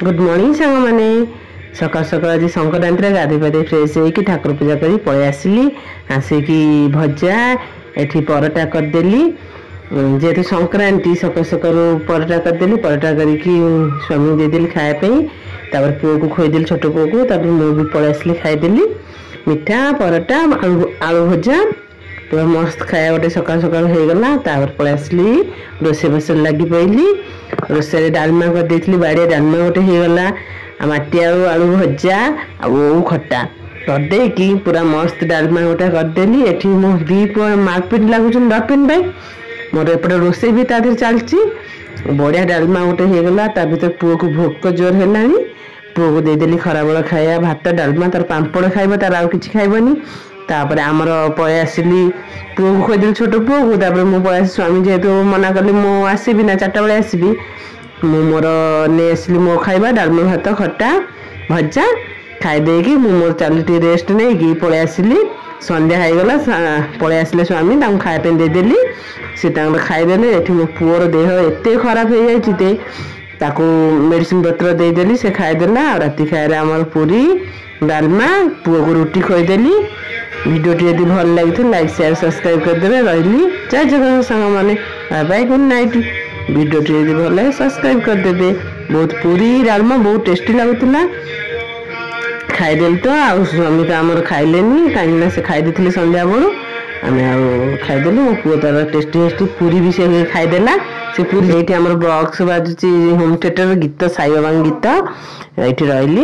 Good morning सांग मैंने सकाल सकाल आज संक्रांति गाधे पाधे फ्रेश होगी ठाकुर पूजा कर पलि आसली आसिक भजा एठी परटा करदेली जेहेतु संक्रांति सकाल सकाल परटा करदेली परटा करके स्वामी देदेली खायापी तापर पुओ को खोईदेली छोट पुओ को तापर मुझे भी पलि आसली खाईदेली मिठा परटा आलू भजा पूरा मस्त खाया गोटे सकाल सकाल होगला तापर पलि आसली रोसे बस लगी पैली रोसे डालमा कर बाड़िया डालमा गोटे होगला मटी आलू आलू भजा आउ खटा करदे कि पूरा मस्त डालमा गोटा करदेली एठी मो दी मारपिट लगुच डपिन भाई मोर एपटे रोसे भी तादर चलची बढ़िया डालमा गोटे होगला भर पुओ को भोक जोर है पुओ को देदेली खराबेल खाया भात डालमा तार पांपड़ खाइब तार आउ किछि खाइबनी तापर आमर पलि आसली पुओ को खोईदेली छोट पुओ को तापर मु पलि स्वामी जेहेतु मना कली मु आसबि ना 4टा बेले आसबि मु मोर ने आसली मो खाइबा डालमा भात खटा भजा खाईदे कि मोर चल टी रेस्ट नहीं कि पलि आसली संध्या होगला पलि आसले स्वामी खाया देदेली सी खाईदे ये मो पुओर देह एत खराब हो जाए ताकू मेडिसिन पत्र देदेली से खाईदेला राति खाए आमर पूरी डालमा पुओ को रुटी खोईदेली वीडियोटी यदि भल लगी लाइक शेयर सब्सक्राइब करदे रही जय जगन्नाथ सांग मैंने बाय बाय गुड नाइट वीडियोटी यदि भल लगे सब्सक्राइब करदे बहुत पूरी डालमा बहुत टेस्टी लगुला खाईदेली तो आ स्वामी तो आमर खाइलेनी कहीं से खाईदे संध्या बेलू आम खाईदेलु मो पुओ तार टेस्टी टेस्टी पूरी भी से खाईदेला से पूरी ये बक्स बाजुची होम थिएटर गीत साई बाबा गीत ये रही।